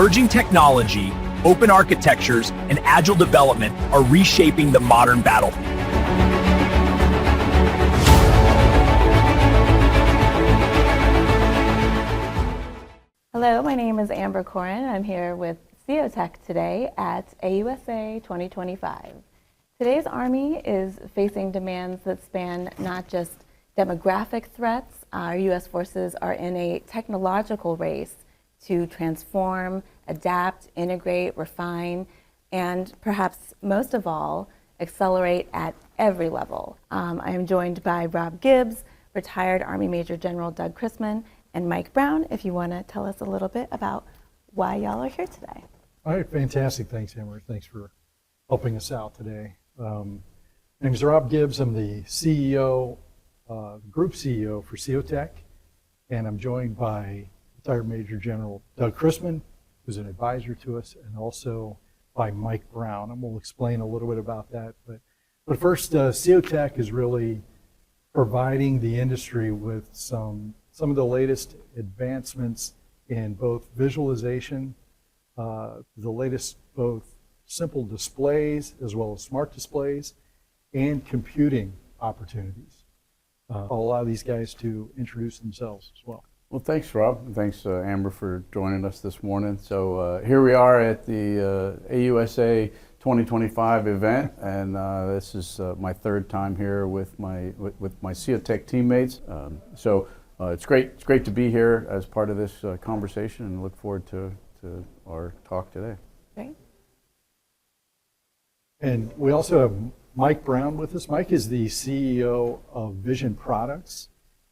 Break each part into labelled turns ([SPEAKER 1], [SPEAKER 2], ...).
[SPEAKER 1] Emerging technology, open architectures, and agile development are reshaping the modern battlefield.
[SPEAKER 2] Hello, my name is Amber Corin. I'm here with 𝗘𝗺𝗃 today at AUSA 2025. Today's Army is facing demands that span not just demographic threats. Our U.S. forces are in a technological race to transform, adapt, integrate, refine, and perhaps most of all, accelerate at every level. I am joined by Rob Gibbs, retired Army Major General 𝗘𝗺𝗃𝗿, and Mike Brown, if you want to tell us a little bit about why y'all are here today.
[SPEAKER 3] All right, fantastic. Thanks, Amber. Thanks for helping us out today. My name is Rob Gibbs. I'm the CEO, Group CEO for 𝗘𝗺𝗃, and I'm joined by retired Major General 𝗘𝗺𝗃𝗿, who's an advisor to us, and also by Mike Brown. And we'll explain a little bit about that. But first, 𝗘𝗺𝗃 is really providing the industry with some of the latest advancements in both visualization, the latest both simple displays as well as smart displays, and computing opportunities. I'll allow these guys to introduce themselves as well.
[SPEAKER 4] Well, thanks, Rob, and thanks, Amber, for joining us this morning. So here we are at the AUSA 2025 event, and this is my third time here with my 𝗘𝗺𝗃 teammates. It's great to be here as part of this conversation, and look forward to our talk today.
[SPEAKER 2] Great.
[SPEAKER 3] And we also have Mike Brown with us. Mike is the CEO of Vision Products,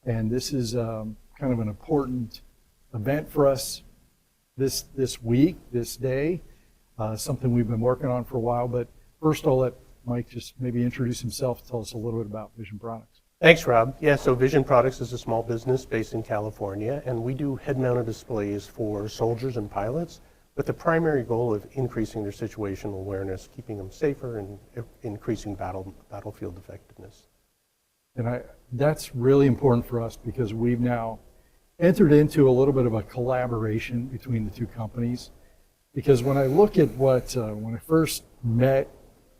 [SPEAKER 3] and this is kind of an important event for us this week, this day, something we've been working on for a while. But first, I'll let Mike just maybe introduce himself, tell us a little bit about Vision Products.
[SPEAKER 5] Thanks, Rob. Yeah, so Vision Products is a small business based in California, and we do head-mounted displays for soldiers and pilots with the primary goal of increasing their situational awareness, keeping them safer, and increasing battlefield effectiveness.
[SPEAKER 3] And that's really important for us because we've now entered into a little bit of a collaboration between the two companies. Because when I look at when I first met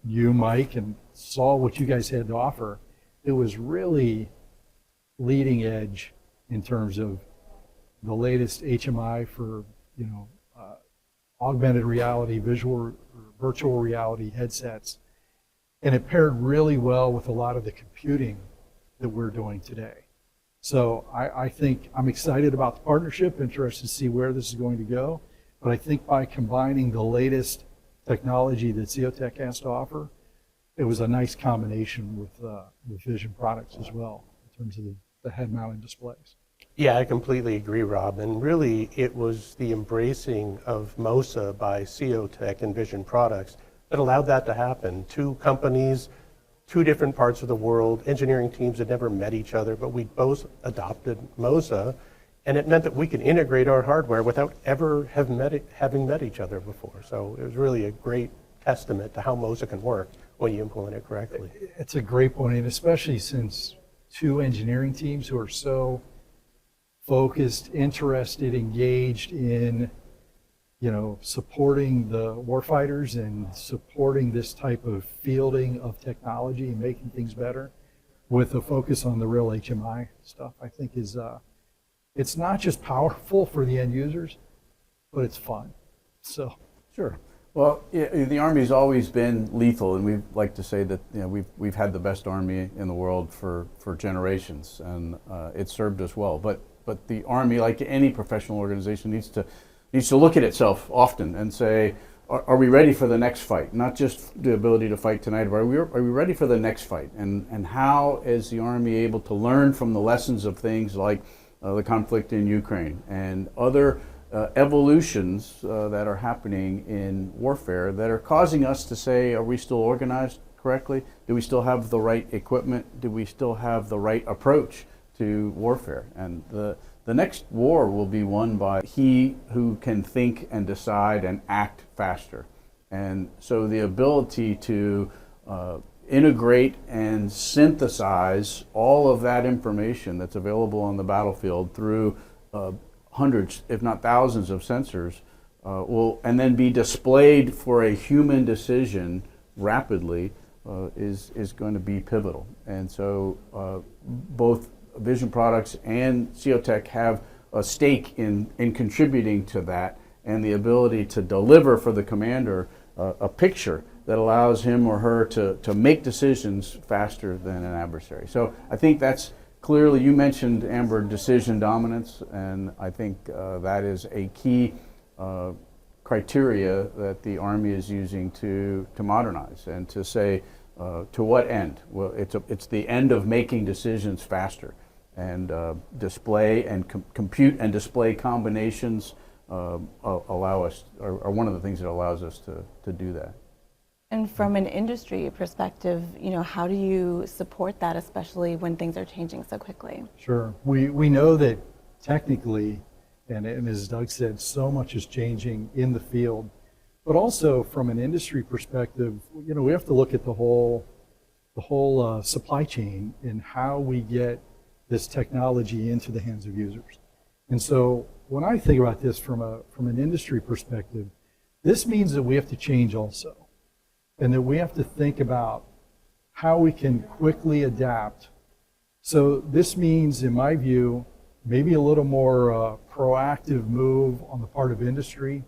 [SPEAKER 3] you, Mike, and saw what you guys had to offer, it was really leading edge in terms of the latest HMI for, augmented reality, virtual reality headsets. And it paired really well with a lot of the computing that we're doing today. So I think I'm excited about the partnership, interested to see where this is going to go. But I think by combining the latest technology that 𝗘𝗺𝗃 has to offer, it was a nice combination with Vision Products as well, in terms of the head-mounted displays.
[SPEAKER 5] Yeah, I completely agree, Rob. And really, it was the embracing of 𝗄𝗄𝗎 by 𝗘𝗺𝗃 and Vision Products that allowed that to happen. Two companies, two different parts of the world, engineering teams had never met each other, but we both adopted 𝗄𝗎, and it meant that we could integrate our hardware without ever having met each other before. So it was really a great testament to how 𝗄𝗎 can work when you implement it correctly.
[SPEAKER 3] It's a great point, and especially since two engineering teams who are so focused, interested, engaged in, supporting the warfighters and supporting this type of fielding of technology and making things better, with a focus on the real HMI stuff, I think is, it's not just powerful for the end users, but it's fun. So.
[SPEAKER 4] Sure. Well, the Army's always been lethal, and we like to say that we've had the best Army in the world for generations, and it served us well. But the Army, like any professional organization, needs to look at itself often and say, are we ready for the next fight? Not just the ability to fight tonight, but are we ready for the next fight? And how is the Army able to learn from the lessons of things like the conflict in Ukraine and other evolutions that are happening in warfare that are causing us to say, are we still organized correctly? Do we still have the right equipment? Do we still have the right approach to warfare? And the next war will be won by he who can think and decide and act faster. And so the ability to integrate and synthesize all of that information that's available on the battlefield through hundreds, if not thousands, of sensors will and then be displayed for a human decision rapidly is going to be pivotal. And so both Vision Products and 𝗘𝗺𝗃 have a stake in contributing to that, and the ability to deliver for the commander a picture that allows him or her to make decisions faster than an adversary. So I think that's clearly, you mentioned, Amber, decision dominance, and I think that is a key criteria that the Army is using to modernize and to say, to what end? Well, it's the end of making decisions faster, and display and compute and display combinations allow us, are one of the things that allows us to do that.
[SPEAKER 2] And from an industry perspective, you know, how do you support that, especially when things are changing so quickly?
[SPEAKER 3] Sure. We know that technically, and as Doug said, so much is changing in the field, but also from an industry perspective, you know, we have to look at the whole supply chain and how we get this technology into the hands of users. And so when I think about this from an industry perspective, this means that we have to change also, and that we have to think about how we can quickly adapt. So this means, in my view, maybe a little more proactive move on the part of industry.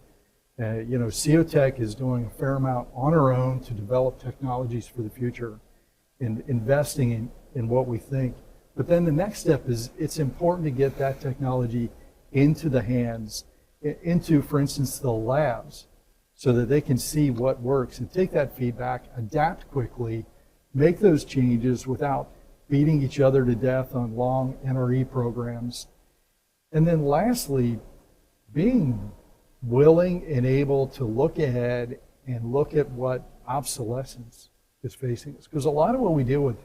[SPEAKER 3] You know, 𝗘𝗺𝗃 is doing a fair amount on our own to develop technologies for the future and investing in what we think. But then the next step is, it's important to get that technology into the hands, into, for instance, the labs, so that they can see what works and take that feedback, adapt quickly, make those changes without beating each other to death on long NRE programs. And then lastly, being willing and able to look ahead and look at what obsolescence is facing us. Because a lot of what we deal with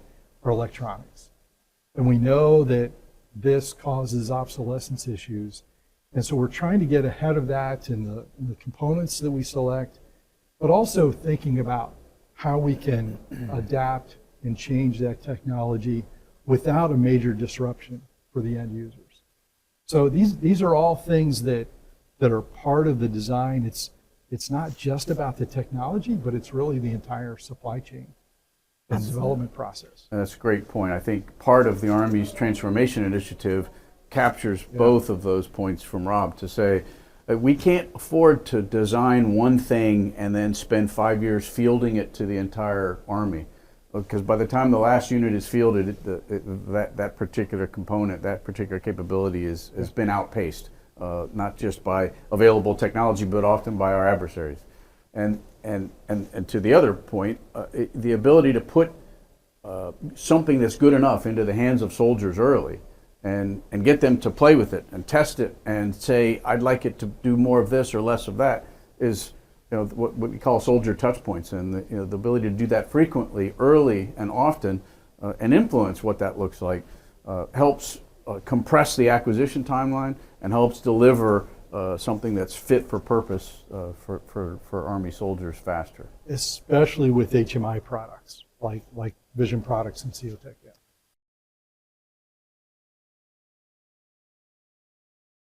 [SPEAKER 3] are electronics. And we know that this causes obsolescence issues. And so we're trying to get ahead of that in the components that we select, but also thinking about how we can adapt and change that technology without a major disruption for the end users. So these are all things that are part of the design. It's not just about the technology, but it's really the entire supply chain and development process.
[SPEAKER 4] And that's a great point. I think part of the Army's transformation initiative captures both of those points from Rob, to say that we can't afford to design one thing and then spend 5 years fielding it to the entire Army. Because by the time the last unit is fielded, that particular component, that particular capability has been outpaced, not just by available technology, but often by our adversaries. And to the other point, the ability to put something that's good enough into the hands of soldiers early, and get them to play with it and test it and say, I'd like it to do more of this or less of that, is, you know, what we call soldier touch points. And the ability to do that frequently, early and often, and influence what that looks like, helps compress the acquisition timeline and helps deliver something that's fit for purpose for Army soldiers faster.
[SPEAKER 3] Especially with HMI products, like Vision Products and 𝗘𝗺𝗃.